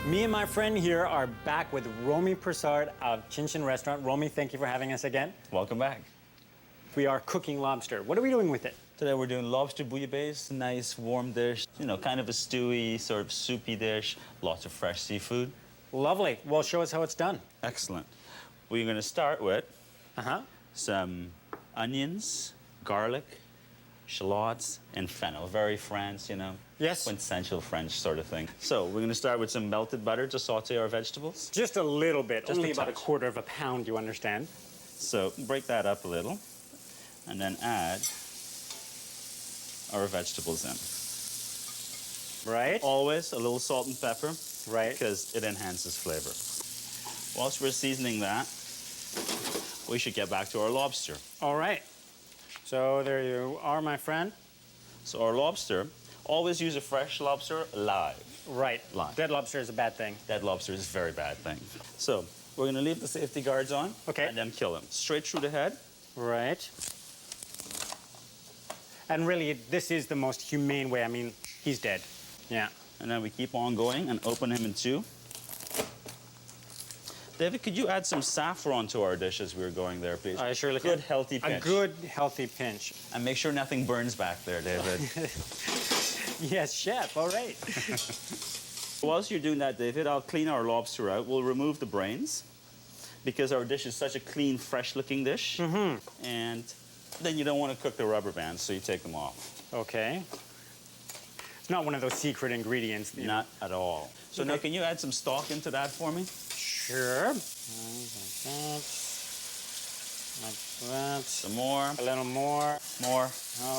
Me and my friend here are back with Romy Prasad of Chin Chin Restaurant. Romy, thank you for having us again. Welcome back. We are cooking lobster. What are we doing with it? Today we're doing lobster bouillabaisse, nice warm dish, kind of a stewy, sort of soupy dish, lots of fresh seafood. Lovely. Well, show us how it's done. Excellent. We're going to start with some onions, garlic, shallots, and fennel. Very French, Yes. quintessential French sort of thing. So we're going to start with some melted butter to saute our vegetables. Just a little bit, Just only a about a touch. quarter of a pound, you understand? So break that up a little, and then add our vegetables in. Right? Always a little salt and pepper, Right. because it enhances flavor. Whilst we're seasoning that, we should get back to our lobster. All right. So there you are, my friend. So our lobster, always use a fresh lobster live. Right. Live. Dead lobster is a bad thing. Dead lobster is a very bad thing. So we're going to leave the safety guards on, Okay. and then kill them. Straight through the head. Right. And really, this is the most humane way. I mean, he's dead. Yeah. And then we keep on going and open him in two. David, could you add some saffron to our dish as we were going there, please? I surely can. Good, healthy pinch. A good, healthy pinch. And make sure nothing burns back there, David. Yes, chef. All right. Whilst you're doing that, David, I'll clean our lobster out. We'll remove the brains because our dish is such a clean, fresh-looking dish. And then you don't want to cook the rubber bands, so you take them off. Okay. It's not one of those secret ingredients. Not at all. So now, can you add some stock into that for me? Sure. Like that. Like that. Some more. A little more. More.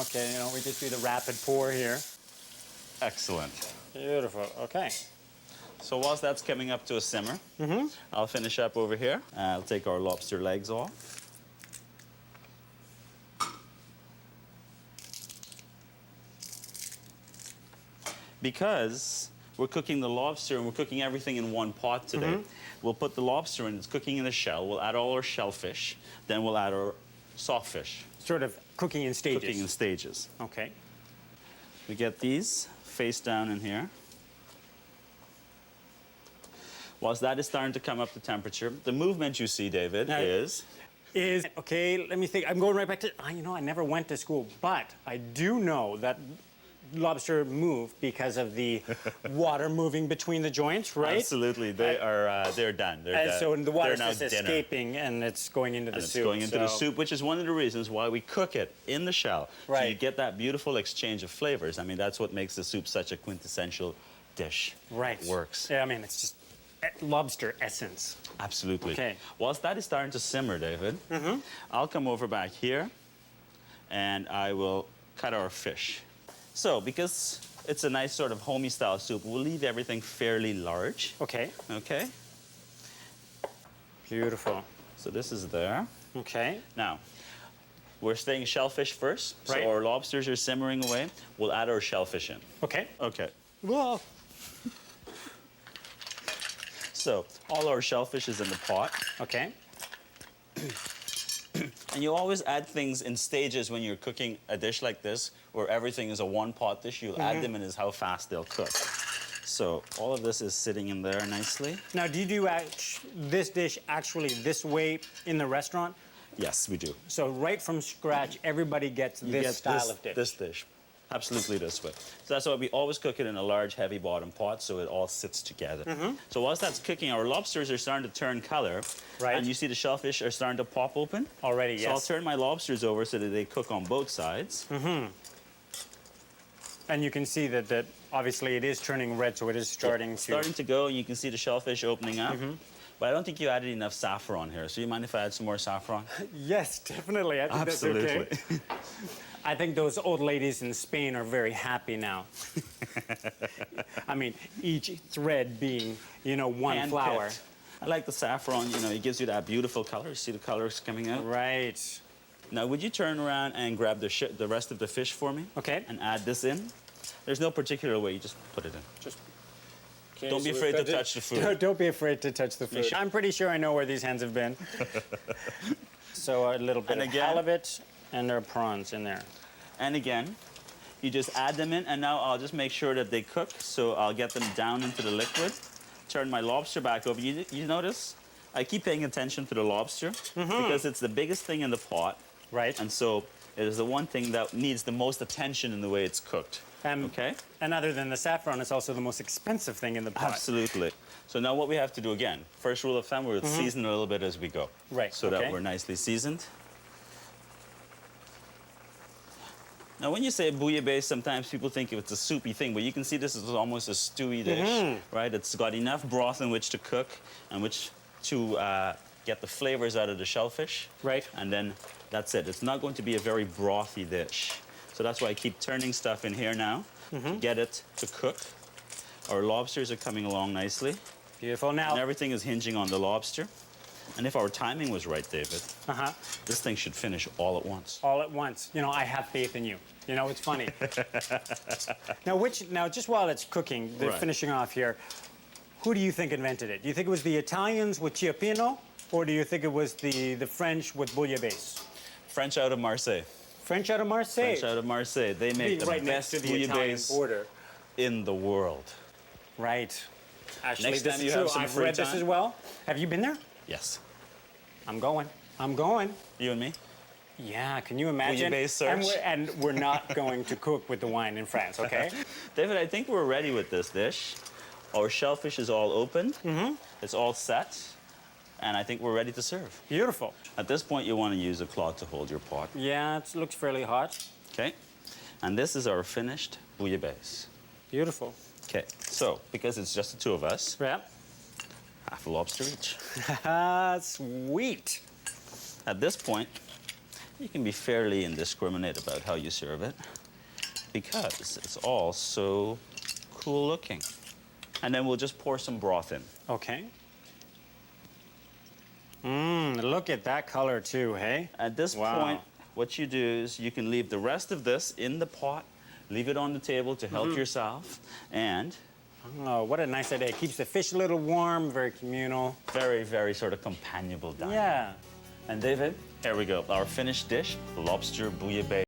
Okay, we just do the rapid pour here. Excellent. Beautiful. Okay. So whilst that's coming up to a simmer, I'll finish up over here. I'll take our lobster legs off. Because we're cooking the lobster and we're cooking everything in one pot today, we'll put the lobster in, it's cooking in a shell. We'll add all our shellfish, then we'll add our soft fish. Sort of cooking in stages. Cooking in stages. Okay. We get these face down in here. Whilst that is starting to come up to temperature, the movement you see, David, is... Okay, let me think. I'm going right back to, I never went to school, but I do know that lobster move because of the water moving between the joints, right? Absolutely, they're done. They're And done. so the water's They're now just dinner. escaping and it's going into the And soup. it's going into the soup, which is one of the reasons why we cook it in the shell. So you Right. get that beautiful exchange of flavors. I mean, that's what makes the soup such a quintessential dish. Right. It works. Yeah, I mean, it's just lobster essence. Absolutely. Okay. Whilst that is starting to simmer, David, I'll come over back here and I will cut our fish. So, because it's a nice sort of homey style soup, we'll leave everything fairly large. Okay. Okay? Beautiful. So this is there. Okay. Now, we're staying shellfish first. Right. So our lobsters are simmering away. We'll add our shellfish in. Okay. Okay. Whoa. So all our shellfish is in the pot. Okay. And you always add things in stages when you're cooking a dish like this, where everything is a one-pot dish. You'll add them in as how fast they'll cook. So all of this is sitting in there nicely. Now, do you do this dish actually this way in the restaurant? Yes, we do. So right from scratch, everybody gets You this get style of dish. This dish. Absolutely this way. So that's why we always cook it in a large, heavy bottom pot so it all sits together. So whilst that's cooking, our lobsters are starting to turn color. Right. And you see the shellfish are starting to pop open. Already, So I'll yes. turn my lobsters over so that they cook on both sides. And you can see that obviously it is turning red, so it is starting Starting to go, and you can see the shellfish opening up. But I don't think you added enough saffron here. So you mind if I add some more saffron? Yes, definitely. I think Absolutely. that's okay. I think those old ladies in Spain are very happy now. I mean, each thread being, one Hand flower. picked. I like the saffron, it gives you that beautiful color. You see the colors coming out? Right. Now, would you turn around and grab the rest of the fish for me? Okay. And add this in? There's no particular way, you just put it in. Okay, Don't be so afraid we've to got touch the food. Don't be afraid to touch the food. sure- I'm pretty sure I know where these hands have been. So a little bit And of again- halibut, and there are prawns in there. And again, you just add them in, and now I'll just make sure that they cook, so I'll get them down into the liquid. turn my lobster back over. You notice I keep paying attention to the lobster because it's the biggest thing in the pot. Right. And so it is the one thing that needs the most attention in the way it's cooked. Okay? And other than the saffron, it's also the most expensive thing in the pot. Absolutely. So now what we have to do again, first rule of thumb, we'll season a little bit as we go. Right, So that we're nicely seasoned. Now when you say bouillabaisse, sometimes people think it's a soupy thing, but you can see this is almost a stewy dish, right? It's got enough broth in which to cook and which to get the flavors out of the shellfish. Right. And then that's it. It's not going to be a very brothy dish. So that's why I keep turning stuff in here now to get it to cook. Our lobsters are coming along nicely. Beautiful. Now, And everything is hinging on the lobster. And if our timing was right, David, this thing should finish all at once. all at once. You know, I have faith in you. You know, it's funny. Now, just while it's cooking, finishing off here, who do you think invented it? Do you think it was the Italians with Ciappino, or do you think it was the French with Bouillabaisse? French out of Marseille. French out of Marseille. French out of Marseille. They make the right next best to the Italian bouillabaisse border. in the world. Right. Actually, Next this time is you true. have some I've free read this time. as well. Have you been there? Yes. I'm going. I'm going. You and me? Yeah, can you imagine? Bouillabaisse search. And we're not going to cook with the wine in France, okay? David, I think we're ready with this dish. Our shellfish is all open. It's all set. And I think we're ready to serve. Beautiful. At this point, you want to use a cloth to hold your pot. Yeah, it looks fairly hot. Okay? And this is our finished bouillabaisse. Beautiful. Okay, so because it's just the two of us, Yeah. half a lobster each. Sweet. At this point, you can be fairly indiscriminate about how you serve it because it's all so cool looking. And then we'll just pour some broth in. Okay. Look at that color too, hey? At this Wow. point, what you do is you can leave the rest of this in the pot, leave it on the table to help yourself, and Oh, what a nice idea. It keeps the fish a little warm, very communal. very, very sort of companionable dining. Yeah. And David, here we go. Our finished dish, lobster bouillabaisse.